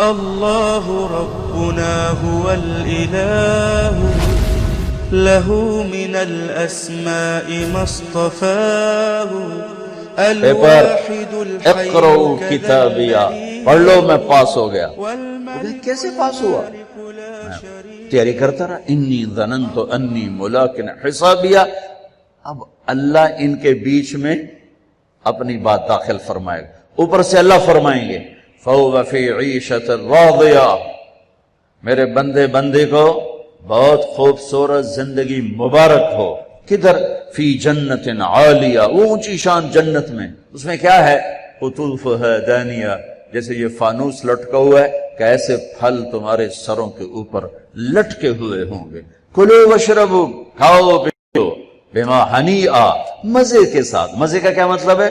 الله ربنا هو الإله له من الأسماء ما اصطفاه الواحد الحي اقرؤوا کتابیا، پڑھ لو میں پاس ہو گیا۔ کیسے پاس ہوا؟ تیاری کرتا رہا، انی ظننت انی ملاق حسابیا۔ اب اللہ ان کے بیچ میں اپنی بات داخل فرمائے گا، اوپر سے اللہ فرمائیں گے فَهُوَ فِي عِيشَةٍ رَاضِيَةٍ، میرے بندے کو بہت خوبصورت زندگی مبارک ہو۔ کدھر؟ فی جنت عالیہ، وہ اونچی شان جنت میں، اس میں کیا ہے؟ قطوفها دانیہ، جیسے یہ فانوس لٹکا ہوا ہے کہ ایسے پھل تمہارے سروں کے اوپر لٹکے ہوئے ہوں گے۔ کلوا واشربوا، کھاؤ پیو، بما ہنیئا، مزے کے ساتھ۔ مزے کا کیا مطلب ہے؟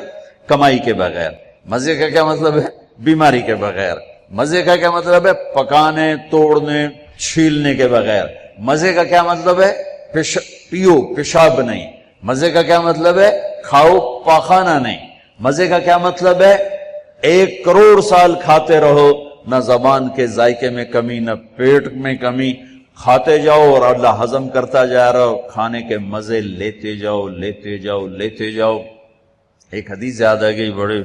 کمائی کے بغیر۔ مزے کا کیا مطلب ہے؟ بیماری کے بغیر۔ مزے کا کیا مطلب ہے؟ پکانے، توڑنے، چھیلنے کے بغیر۔ مزے کا کیا مطلب ہے؟ پیو، پیشاب نہیں۔ مزے کا کیا مطلب ہے؟ کھاؤ، پاخانہ نہیں۔ مزے کا کیا مطلب ہے؟ 1 کروڑ سال کھاتے رہو، نہ زبان کے ذائقے میں کمی، نہ پیٹ میں کمی، کھاتے جاؤ اور اللہ ہضم کرتا جا رہا ہو، کھانے کے مزے لیتے جاؤ لیتے جاؤ لیتے جاؤ۔ ایک حدیث یاد آ گئی بڑے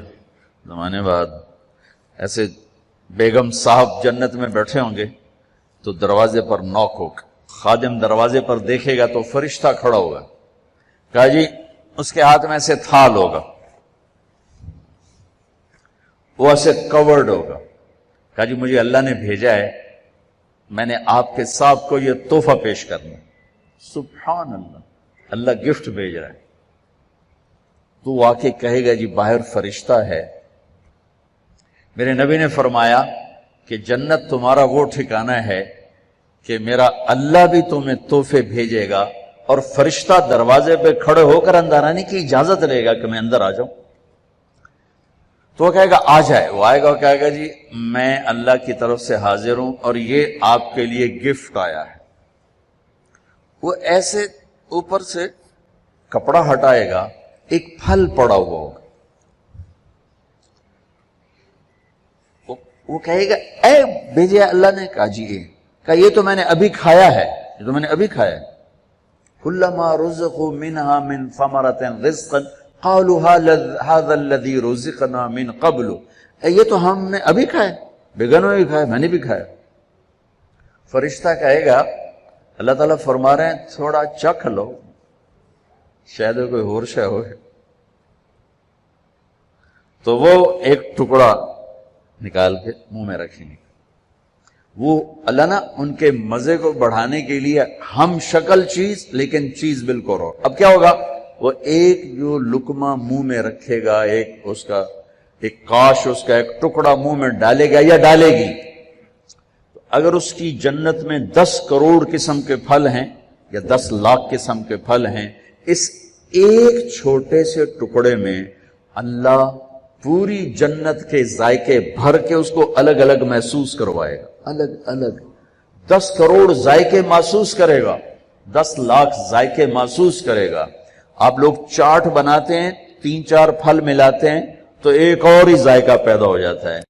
زمانے بعد، ایسے بیگم صاحب جنت میں بیٹھے ہوں گے تو دروازے پر نوک ہوگا، خادم دروازے پر دیکھے گا تو فرشتہ کھڑا ہوگا، کہا جی اس کے ہاتھ میں ایسے تھال ہوگا، وہ ایسے کورڈ ہوگا، کہا جی مجھے اللہ نے بھیجا ہے، میں نے آپ کے صاحب کو یہ تحفہ پیش کرنا۔ سبحان اللہ، اللہ گفٹ بھیج رہا ہے۔ تو آ کے کہے گا جی باہر فرشتہ ہے۔ میرے نبی نے فرمایا کہ جنت تمہارا وہ ٹھکانہ ہے کہ میرا اللہ بھی تمہیں تحفے بھیجے گا اور فرشتہ دروازے پہ کھڑے ہو کر اندر آنے کی اجازت لے گا کہ میں اندر آ جاؤں۔ تو وہ کہے گا آ جائے، وہ آئے گا اور کہے گا جی میں اللہ کی طرف سے حاضر ہوں اور یہ آپ کے لیے گفٹ آیا ہے۔ وہ ایسے اوپر سے کپڑا ہٹائے گا، ایک پھل پڑا ہوا ہوگا، وہ کہے گا اے بھیجے اللہ نے؟ کہا جی کہا یہ تو میں نے ابھی کھایا ہے، یہ تو میں نے ابھی کھایا ہے۔ کلما رزقوا منها من ثمرة رزقا قالوا هذا الذي رزقنا من قبل، یہ تو ہم نے ابھی کھایا، بیگنوں نے بھی کھایا، میں نے بھی کھایا۔ فرشتہ کہے گا اللہ تعالیٰ فرما رہے ہیں تھوڑا چکھ لو، شاید کوئی اور شے ہو۔ تو وہ ایک ٹکڑا نکال کے منہ میں رکھیں گے۔ وہ اللہ نا ان کے مزے کو بڑھانے کے لیے ہم شکل چیز لیکن چیز بالکل اور۔ اب کیا ہوگا؟ وہ ایک جو لقمہ منہ میں رکھے گا، ایک اس کا ایک کاش، اس کا ایک ٹکڑا منہ میں ڈالے گا یا ڈالے گی، تو اگر اس کی جنت میں 10 کروڑ قسم کے پھل ہیں یا 10 لاکھ قسم کے پھل ہیں، اس ایک چھوٹے سے ٹکڑے میں اللہ پوری جنت کے ذائقے بھر کے اس کو الگ الگ محسوس کروائے گا، الگ الگ 10 کروڑ ذائقے محسوس کرے گا، 10 لاکھ ذائقے محسوس کرے گا۔ آپ لوگ چاٹ بناتے ہیں، 3-4 پھل ملاتے ہیں تو ایک اور ہی ذائقہ پیدا ہو جاتا ہے۔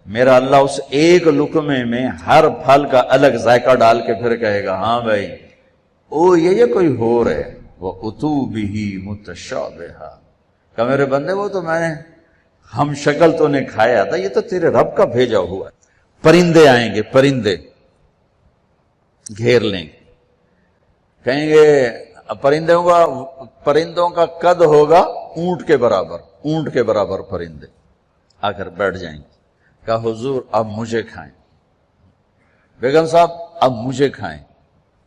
میرا اللہ اس ایک لقمے میں ہر پھل کا الگ ذائقہ ڈال کے پھر کہے گا ہاں بھائی او یہ کوئی ہو رہے وَأُتُوا بِهِ مُتَشَابِهًا، کہ میرے بندے وہ تو میں نے ہم شکل تو نے کھایا تھا، یہ تو تیرے رب کا بھیجا ہوا ہے۔ پرندے آئیں گے، پرندے گھیر لیں گے، کہیں گے پرندوں کا قد ہوگا اونٹ کے برابر، اونٹ کے برابر پرندے آ کر بیٹھ جائیں گے، کہا حضور اب مجھے کھائیں، بیگم صاحب اب مجھے کھائیں۔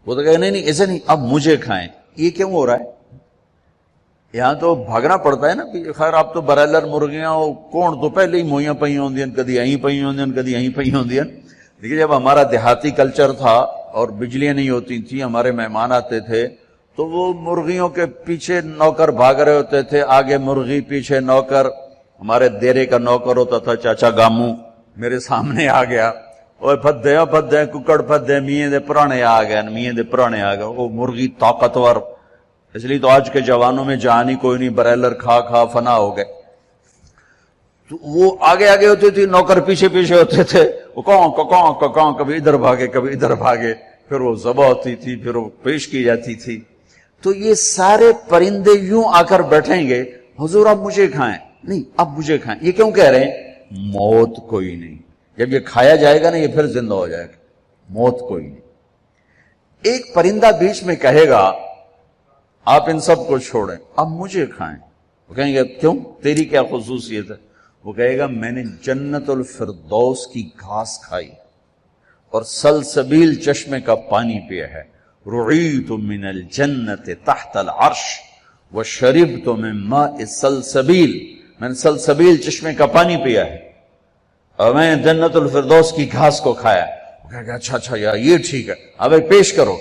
وہ تو کہے نہیں ایسے نہیں، اب مجھے کھائیں۔ یہ کیوں ہو رہا ہے؟ یہاں تو بھاگنا پڑتا ہے نا، خیر آپ تو برائلر مرغیاں ہو، کون تو پہلے ہی موئیاں پئی ہوندیاں، کدی یہیں پئی ہوندیاں، کدی یہیں پئی ہوندیاں۔ لیکن جب ہمارا دیہاتی کلچر تھا اور بجلیاں نہیں ہوتی تھیں، ہمارے مہمان آتے تھے تو وہ مرغیوں کے پیچھے نوکر بھاگ رہے ہوتے تھے، آگے مرغی پیچھے نوکر۔ ہمارے دیرے کا نوکر ہوتا تھا چاچا گامو، میرے سامنے آ گیا، اوے پھدے ککڑ پھدے، میاں دے پرانے آ گئے، میاں دے پرانے آ گئے۔ وہ مرغی طاقتور، اس لیے تو آج کے جوانوں میں جان ہی کوئی نہیں، برائلر کھا کھا فنا ہو گئے۔ تو وہ آگے آگے ہوتے تھے، نوکر پیچھے پیچھے ہوتے تھے، وہ کاں کبھی ادھر بھاگے کبھی ادھر بھاگے، پھر وہ ذبح ہوتی تھی، پھر وہ پیش کی جاتی تھی۔ تو یہ سارے پرندے یوں آ کر بیٹھیں گے، حضور اب مجھے کھائیں، نہیں اب مجھے کھائیں۔ یہ کیوں کہہ رہے ہیں؟ موت کوئی نہیں، جب یہ کھایا جائے گا نا یہ پھر زندہ ہو جائے گا، موت کوئی نہیں۔ ایک پرندہ بیچ میں کہے گا آپ ان سب کو چھوڑیں، اب مجھے کھائیں، وہ کہیں گے کیوں، تیری کیا خصوصیت ہے؟ وہ کہے گا میں نے جنت الفردوس کی گھاس کھائی اور سلسبیل چشمے کا پانی پیا ہے، رعیت من الجنت تحت العرش وشربت من ماء سلسبیل، میں نے سلسبیل چشمے کا پانی پیا ہے اور میں نے جنت الفردوس کی گھاس کو کھایا۔ وہ کہے گا اچھا یار یہ ٹھیک ہے، اب پیش کرو۔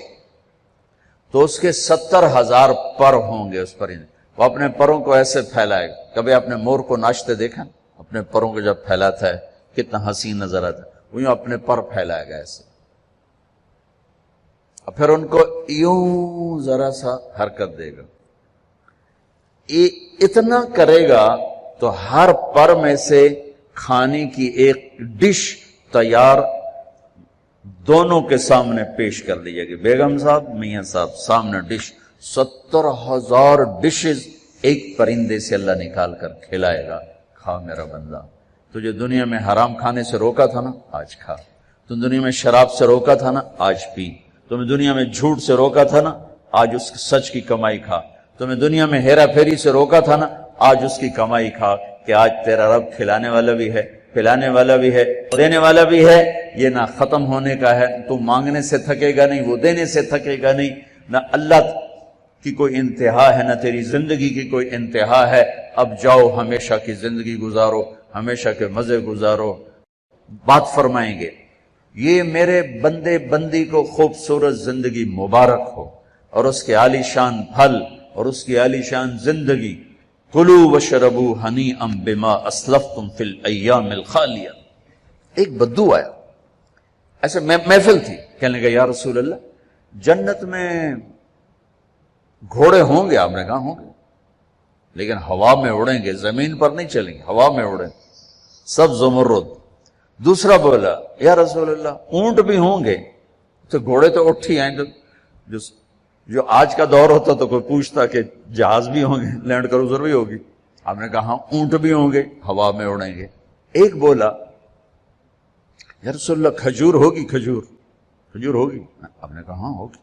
تو اس کے 70,000 پر ہوں گے اس پرندے، وہ اپنے پروں کو ایسے پھیلائے گا۔ کبھی آپ نے مور کو ناچتے دیکھا؟ اپنے پروں کو جب پھیلاتا ہے کتنا حسین نظر آتا ہے، وہ یوں اپنے پر پھیلائے گا ایسے، اور پھر ان کو یوں ذرا سا حرکت دے گا، اتنا کرے گا تو ہر پر میں سے کھانے کی ایک ڈش تیار دونوں کے سامنے پیش کر دی جائے گی۔ بیگم صاحب، میاں صاحب، سامنے ڈش، 70,000 ڈشز ایک پرندے سے اللہ نکال کر کھلائے گا۔ کھا میرا بندہ، تجھے دنیا میں حرام کھانے سے روکا تھا نا، آج کھا۔ تم دنیا میں شراب سے روکا تھا نا، آج پی۔ تمہیں دنیا میں جھوٹ سے روکا تھا نا، آج اس سچ کی کمائی کھا۔ تمہیں دنیا میں ہیرا پھیری سے روکا تھا نا، آج اس کی کمائی کھا، کہ آج تیرا رب کھلانے والا بھی ہے، پلانے والا بھی ہے، دینے والا بھی ہے۔ یہ نہ ختم ہونے کا ہے، تو مانگنے سے تھکے گا نہیں، وہ دینے سے تھکے گا نہیں، نہ اللہ کی کوئی انتہا ہے، نہ تیری زندگی کی کوئی انتہا ہے۔ اب جاؤ ہمیشہ کی زندگی گزارو، ہمیشہ کے مزے گزارو۔ بات فرمائیں گے یہ میرے بندے بندی کو خوبصورت زندگی مبارک ہو، اور اس کے عالی شان پھل اور اس کی عالی شان زندگی۔ کلوا واشربوا ہنیئا بما اسلفتم فی الایام الخالیہ۔ ایک بدو آیا، ایسے محفل تھی، کہنے لگا یا رسول اللہ جنت میں گھوڑے ہوں گے؟ آپ نے کہا ہوں گے، لیکن ہوا میں اڑیں گے، زمین پر نہیں چلیں گے، ہوا میں اڑیں، سب زمرد۔ دوسرا بولا یا رسول اللہ اونٹ بھی ہوں گے؟ تو گھوڑے تو اٹھ ہی آئیں گے، جو آج کا دور ہوتا تو کوئی پوچھتا کہ جہاز بھی ہوں گے، لینڈ کروزر بھی ہوگی؟ آپ نے کہا ہاں اونٹ بھی ہوں گے، ہوا میں اڑیں گے۔ ایک بولا یا رسول اللہ کھجور ہوگی؟ کھجور ہوگی؟ آپ نے کہا ہاں ہوگی،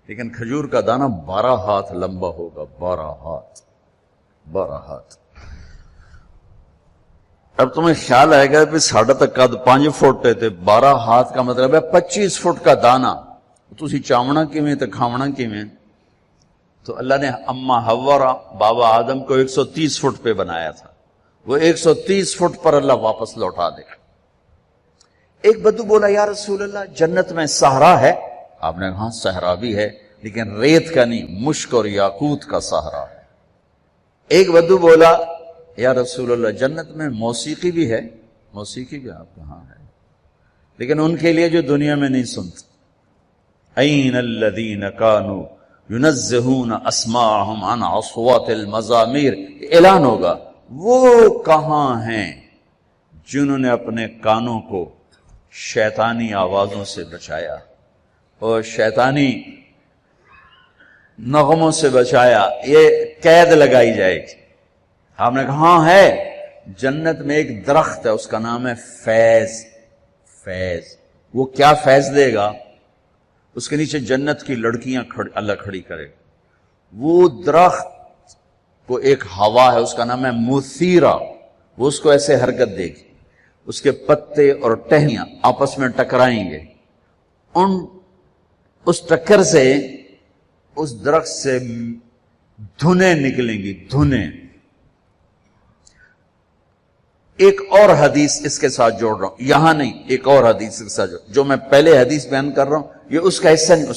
لیکن کھجور کا دانہ 12 ہاتھ لمبا ہوگا، 12 ہاتھ۔ اب تمہیں خیال آئے گا کہ ساڑھا تک قد 5 فٹ تے 12 ہاتھ کا مطلب ہے 25 فٹ کا دانہ، تسی چاونا کیویں تے کھاونا کیویں؟ تو اللہ نے اما حوا اور بابا آدم کو 130 فٹ پہ بنایا تھا، وہ 130 فٹ پر اللہ واپس لوٹا دے گا۔ ایک بدو بولا یا رسول اللہ جنت میں صحرا ہے؟ آپ نے کہا صحرا بھی ہے، لیکن ریت کا نہیں، مشک اور یاقوت کا صحرا ہے۔ ایک بدو بولا یا رسول اللہ جنت میں موسیقی بھی ہے؟ موسیقی بھی؟ آپ کہاں ہے، لیکن ان کے لیے جو دنیا میں نہیں سنتے۔ این الذین کانوا ینزہون اسماءہم عن اصوات المزامیر، اعلان ہوگا وہ کہاں ہیں جنہوں نے اپنے کانوں کو شیطانی آوازوں سے بچایا اور شیطانی نغموں سے بچایا، یہ قید لگائی جائے گی۔ آپ نے کہا ہاں ہے، جنت میں ایک درخت ہے اس کا نام ہے فیض۔ وہ کیا فیض دے گا؟ اس کے نیچے جنت کی لڑکیاں اللہ کھڑی کرے گا۔ وہ درخت کو ایک ہوا ہے، اس کا نام ہے مثیرہ، وہ اس کو ایسے حرکت دے گی، اس کے پتے اور ٹہنیاں آپس میں ٹکرائیں گے، اس ٹکر سے اس درخت سے دھنیں نکلیں گی، دھنیں۔ ایک اور حدیث اس کے ساتھ جوڑ رہا ہوں، یہاں نہیں، ایک اور حدیث کے ساتھ جو میں پہلے حدیث بیان کر رہا ہوں یہ اس کا حصہ نہیں،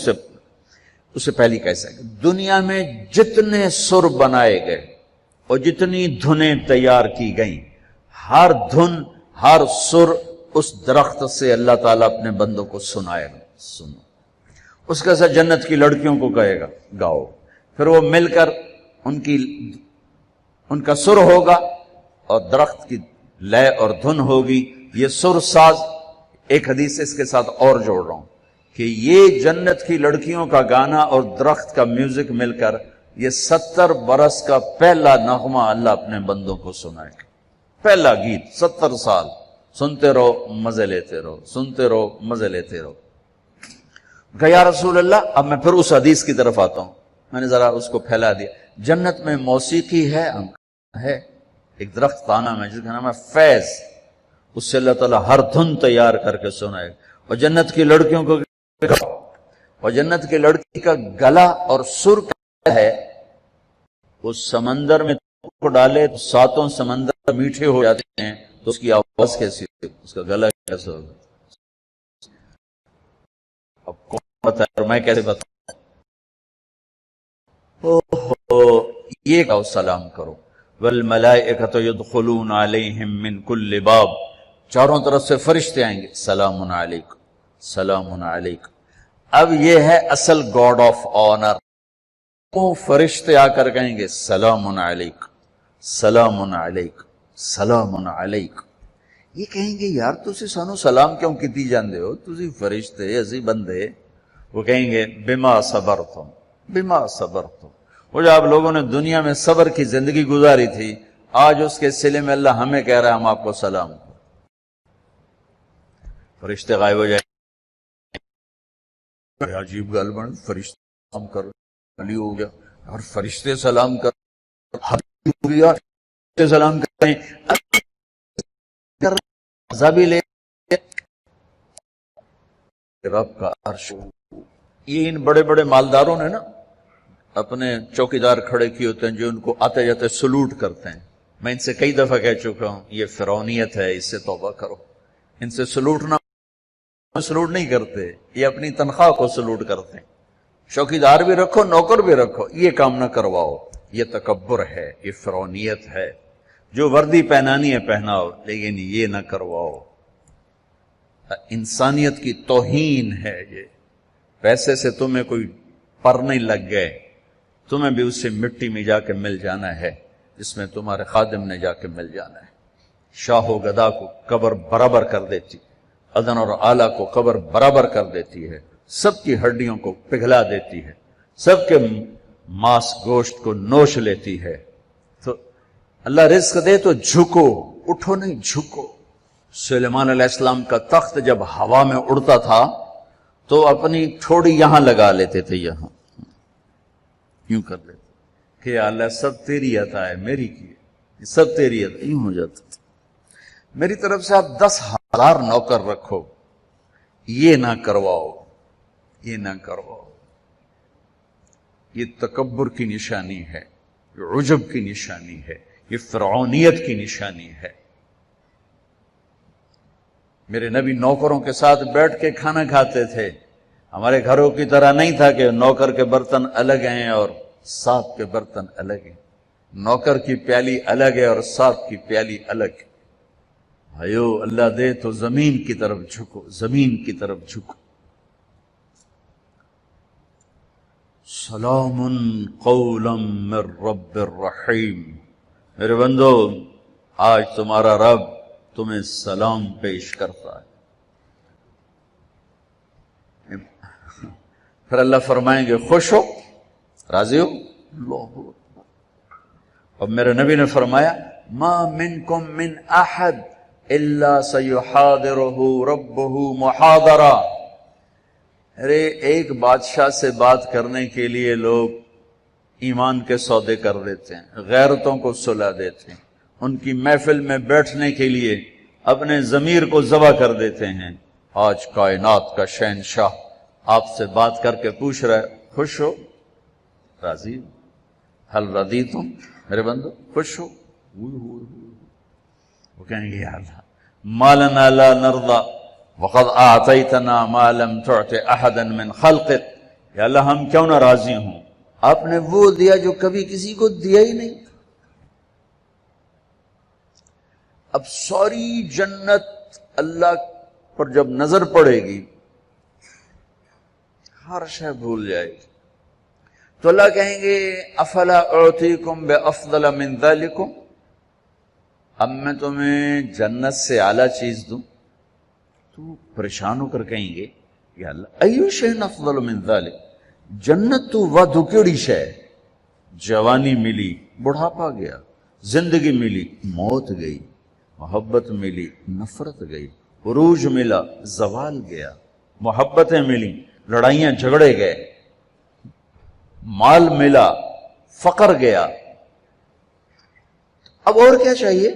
اس سے پہلی کا حصہ ہے۔ دنیا میں جتنے سر بنائے گئے اور جتنی دھنیں تیار کی گئیں، ہر دھن، ہر سر اس درخت سے اللہ تعالیٰ اپنے بندوں کو سنائے گا، سنو۔ اس کا ساتھ جنت کی لڑکیوں کو کہے گا گاؤ، پھر وہ مل کر ان کا سر ہوگا اور درخت کی لے اور دھن ہوگی۔ یہ سر ساز ایک حدیث اس کے ساتھ اور جوڑ رہا ہوں کہ یہ جنت کی لڑکیوں کا گانا اور درخت کا میوزک مل کر یہ 70 برس کا پہلا نغمہ اللہ اپنے بندوں کو سنائے گا. پہلا گیت 70 سال سنتے رہو مزے لیتے رہو، سنتے رہو مزے لیتے رہو. کہ یا رسول اللہ، اب میں پھر اس حدیث کی طرف آتا ہوں. میں نے ذرا اس کو پھیلا دیا. جنت میں موسیقی ہے ایک درخت تانا میں جس کا نام ہے فیض، اس سے اللہ تعالیٰ ہر دھن تیار کر کے سنائے. اور جنت کی لڑکیوں کو، اور جنت کی لڑکی کا گلا اور سر کیا ہے، وہ سمندر میں کو ڈالے تو 7 سمندر میٹھے ہو جاتے ہیں، تو اس کی آواز کیسی ہوگی، اس کا گلا کیسا ہوگا؟ اب کون بتائے اور میں کیسے بتاؤں؟ یہ کہو سلام کرو. والملائکۃ یدخلون علیہم من کل باب، چاروں طرف سے فرشتے آئیں گے، سلام علیکم سلام علیکم. اب یہ ہے اصل گاڈ آف آنر. وہ فرشتے آ کر کہیں گے سلام علیکم سلام علیکم سلام علیکم. یہ کہیں گے یار تسی سانو سلام کیوں کیتی جاندے ہو، تسی فرشتے اسی بندے. وہ کہیں گے بما صبرتم بما صبرتم. وہ جو آپ لوگوں نے دنیا میں صبر کی زندگی گزاری تھی، آج اس کے صلے میں اللہ ہمیں کہہ رہا ہے ہم آپ کو سلام. فرشتے غائب ہو جائیں. عجیب گل بن، فرشتے سلام کر علی ہو گیا اور فرشتے سلام کر ہو گیا، فرشتے سلام کر رہے ہیں. عذابی لے رب کا عرش. یہ ان بڑے بڑے مالداروں نے نا اپنے چوکیدار کھڑے کیے ہوتے ہیں جو ان کو آتے جاتے سلوٹ کرتے ہیں. میں ان سے کئی دفعہ کہہ چکا ہوں یہ فرعونیت ہے، اس سے توبہ کرو. ان سے سلوٹ نہیں کرتے، یہ اپنی تنخواہ کو سلوٹ کرتے ہیں. چوکیدار بھی رکھو نوکر بھی رکھو، یہ کام نہ کرواؤ. یہ تکبر ہے، یہ فرعونیت ہے. جو وردی پہنانی ہے پہناؤ، لیکن یہ نہ کرواؤ. انسانیت کی توہین ہے یہ. پیسے سے تمہیں کوئی پر نہیں لگ گئے، تمہیں بھی اس سے مٹی میں جا کے مل جانا ہے جس میں تمہارے خادم نے جا کے مل جانا ہے. شاہ و گدا کو قبر برابر کر دیتی، ادن اور آلہ کو قبر برابر کر دیتی ہے، سب کی ہڈیوں کو پگھلا دیتی ہے، سب کے ماس گوشت کو نوش لیتی ہے. تو اللہ رزق دے تو جھکو، اٹھو نہیں جھکو. سلیمان علیہ السلام کا تخت جب ہوا میں اڑتا تھا تو اپنی ٹھوڑی یہاں لگا لیتے تھے، یہاں یوں کر لیتے کہ یا اللہ سب تیری عطا ہے، میری کی ہے، سب تیری عطا. یوں ہو جاتا تھا. میری طرف سے آپ 10,000 نوکر رکھو، یہ نہ کرواؤ، یہ نہ کرواؤ. یہ تکبر کی نشانی ہے، یہ عجب کی نشانی ہے، یہ فرعونیت کی نشانی ہے. میرے نبی نوکروں کے ساتھ بیٹھ کے کھانا کھاتے تھے. ہمارے گھروں کی طرح نہیں تھا کہ نوکر کے برتن الگ ہیں اور ساتھ کے برتن الگ ہیں. نوکر کی پیالی الگ ہے اور ساتھ کی پیالی الگ ہے. بھائیو اللہ دے تو زمین کی طرف جھکو، زمین کی طرف جھکو. سلام قولا من رب الرحیم. میرے بندو آج تمہارا رب تمہیں سلام پیش کرتا ہے. پھر اللہ فرمائیں گے خوش ہو، راضی ہو. اللہ. اور میرے نبی نے فرمایا ما منکم من احد الا سیحاضرہ ربہ محاضرہ. ارے ایک بادشاہ سے بات کرنے کے لیے لوگ ایمان کے سودے کر دیتے ہیں، غیرتوں کو سلا دیتے ہیں، ان کی محفل میں بیٹھنے کے لیے اپنے ضمیر کو ذبح کر دیتے ہیں. آج کائنات کا شہنشاہ آپ سے بات کر کے پوچھ رہا ہے خوش ہو، راضی ہو؟ حل رضیتم. میرے بندو خوش ہو. وہ کہیں گے یا اللہ ما لنا لا نرضى وقد اعطیتنا ما لم تعط احدا من خلقك. یا اللہ ہم کیوں نہ راضی ہوں، آپ نے وہ دیا جو کبھی کسی کو دیا ہی نہیں. اب ساری جنت اللہ پر جب نظر پڑے گی ہر شے بھول جائے گی. تو اللہ کہیں گے افلا اعطیکم بافضل من ذلکم، اب میں تمہیں جنت سے اعلیٰ چیز دوں. تو پریشان ہو کر کہیں گے یا اللہ ایو شیء افضل من ذلک، جنت تو ودو کیڑی شے، جوانی ملی بڑھاپا گیا، زندگی ملی موت گئی، محبت ملی نفرت گئی، عروج ملا زوال گیا، محبتیں ملی لڑائیاں جھگڑے گئے، مال ملا فقر گیا، اب اور کیا چاہیے؟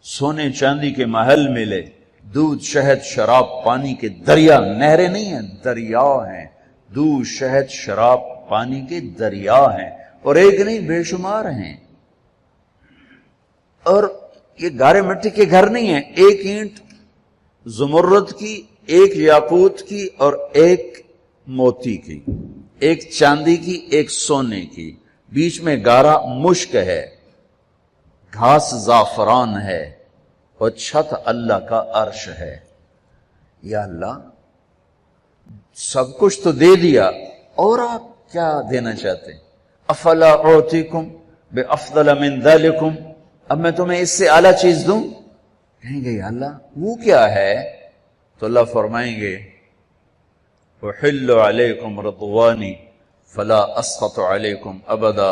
سونے چاندی کے محل ملے، دودھ شہد شراب پانی کے دریا، نہریں نہیں ہیں دریا ہیں، دودھ شہد شراب پانی کے دریا ہیں، اور ایک نہیں بے شمار ہیں، اور یہ گارے مٹی کے گھر نہیں ہیں، ایک اینٹ زمرد کی، ایک یاقوت کی اور ایک موتی کی، ایک چاندی کی ایک سونے کی، بیچ میں گارا مشک ہے، گھاس زعفران ہے، اور چھت اللہ کا عرش ہے۔ یا اللہ سب کچھ تو دے دیا، اور آپ کیا دینا چاہتے ہیں؟ افلا اعطیکم بافضل من ذلکم، اب میں تمہیں اس سے اعلیٰ چیز دوں؟ کہیں گے یا اللہ وہ کیا ہے؟ تو اللہ فرمائیں گے احل علیکم رضوانی فلا اسخط علیکم ابدا،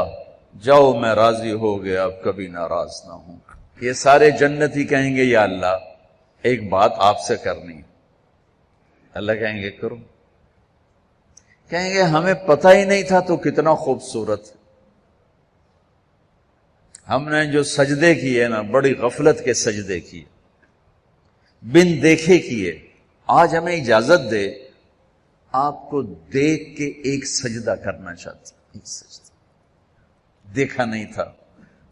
جاؤ میں راضی ہو گیا اب کبھی ناراض نہ ہوں۔ یہ سارے جنتی کہیں گے یا اللہ ایک بات آپ سے کرنی ہے۔ اللہ کہیں گے کرو۔ کہیں گے ہمیں پتہ ہی نہیں تھا تو کتنا خوبصورت، ہم نے جو سجدے کیے نا بڑی غفلت کے سجدے کیے، بن دیکھے کیے، آج ہمیں اجازت دے آپ کو دیکھ کے ایک سجدہ کرنا چاہتے ہیں، ایک سجدہ دیکھا نہیں تھا۔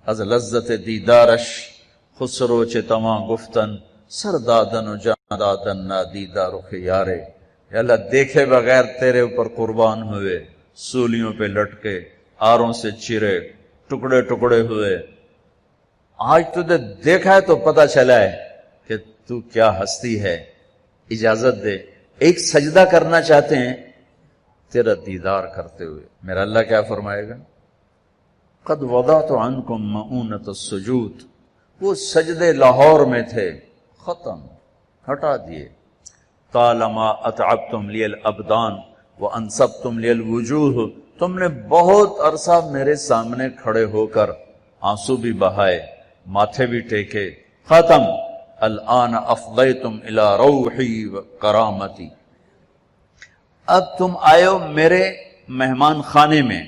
از لذت دیدارش خسرو چے تمام گفتن سردادن و جاندادن نا دیدارو خیارے، یا اللہ دیکھے بغیر تیرے اوپر قربان ہوئے، سولیوں پہ لٹکے، آروں سے چرے، ٹکڑے ٹکڑے ہوئے، آج تجھے دیکھا ہے تو پتہ چلا ہے کہ تو کیا ہستی ہے، اجازت دے ایک سجدہ کرنا چاہتے ہیں تیرا دیدار کرتے ہوئے۔ میرا اللہ کیا فرمائے گا؟ قد وضعت عنکم مؤونۃ السجود، وہ سجدے لاہور میں تھے، ختم، ہٹا دیے۔ طالما اتعبتم لی الابدان وانصبتم لی الوجوہ، تم نے بہت عرصہ میرے سامنے کھڑے ہو کر آنسو بھی بہائے، ماتھے بھی ٹیکے، ختم۔ الآن افضیتم الی روحی و کرامتی، اب تم آئے ہو میرے مہمان خانے میں۔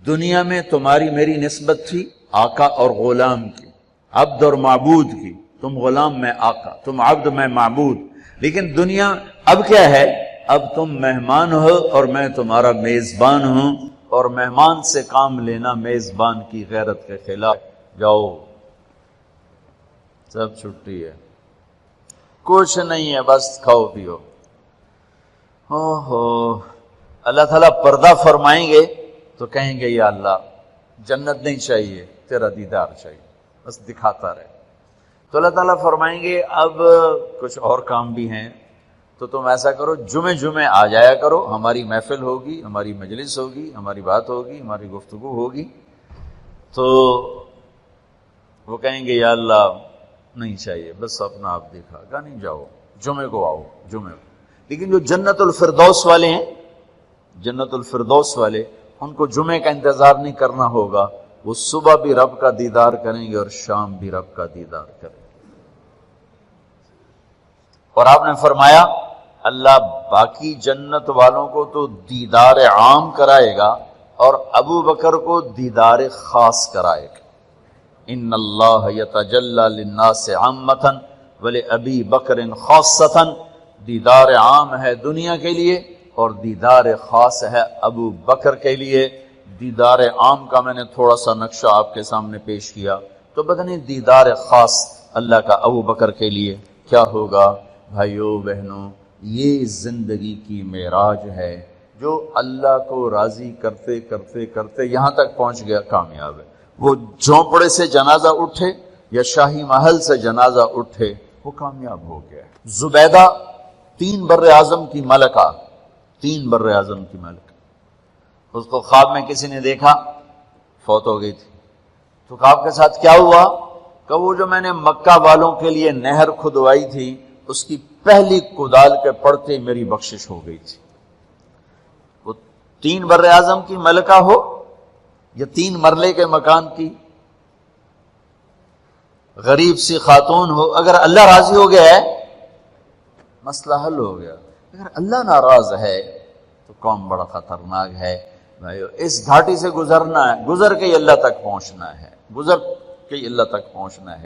دنیا میں تمہاری میری نسبت تھی آقا اور غلام کی، عبد اور معبود کی، تم غلام میں آقا، تم عبد میں معبود، لیکن دنیا اب کیا ہے؟ اب تم مہمان ہو اور میں تمہارا میزبان ہوں، اور مہمان سے کام لینا میزبان کی غیرت کے خلاف۔ جاؤ سب چھٹی ہے، کچھ نہیں ہے، بس کھاؤ پیو۔ اللہ تعالیٰ پردہ فرمائیں گے تو کہیں گے یا اللہ جنت نہیں چاہیے، تیرا دیدار چاہیے، بس دکھاتا رہے۔ تو اللہ تعالیٰ فرمائیں گے اب کچھ اور کام بھی ہیں، تو تم ایسا کرو جمعے جمعے آ جایا کرو، ہماری محفل ہوگی، ہماری مجلس ہوگی، ہماری بات ہوگی، ہماری گفتگو ہوگی۔ تو وہ کہیں گے یا اللہ نہیں چاہیے، بس اپنا آپ دیکھا گا، نہیں جاؤ جمعے کو آؤ، جمعے کو۔ لیکن جو جنت الفردوس والے ہیں، جنت الفردوس والے، ان کو جمعے کا انتظار نہیں کرنا ہوگا، وہ صبح بھی رب کا دیدار کریں گے اور شام بھی رب کا دیدار کریں گے۔ اور آپ نے فرمایا اللہ باقی جنت والوں کو تو دیدار عام کرائے گا اور ابو بکر کو دیدار خاص کرائے گا۔ ان اللہ یتجلی للناس عامۃ ولابی بکر خاصۃ، دیدار عام ہے دنیا کے لیے اور دیدار خاص ہے ابو بکر کے لیے۔ دیدار عام کا میں نے تھوڑا سا نقشہ آپ کے سامنے پیش کیا، تو پتہ نہیں دیدار خاص اللہ کا ابو بکر کے لیے کیا ہوگا۔ بھائیو بہنوں، یہ زندگی کی معراج ہے، جو اللہ کو راضی کرتے کرتے کرتے یہاں تک پہنچ گیا کامیاب ہے۔ وہ جھونپڑے سے جنازہ اٹھے یا شاہی محل سے جنازہ اٹھے، وہ کامیاب ہو گیا۔ زبیدہ 3 بر اعظم کی ملکہ، 3 بر اعظم کی ملکہ، اس کو خواب میں کسی نے دیکھا، فوت ہو گئی تھی۔ تو خواب کے ساتھ کیا ہوا کہ وہ جو میں نے مکہ والوں کے لیے نہر کھدوائی تھی اس کی پہلی کدال کے پڑتے میری بخشش ہو گئی تھی. وہ 3 بر اعظم کی ملکہ ہو یا 3 مرلے کے مکان کی غریب سی خاتون ہو، اگر اللہ راضی ہو گیا ہے مسئلہ حل ہو گیا. اگر اللہ ناراض ہے تو قوم بڑا خطرناک ہے. اس گھاٹی سے گزرنا ہے، گزر کے اللہ تک پہنچنا ہے، گزر کے اللہ تک پہنچنا ہے.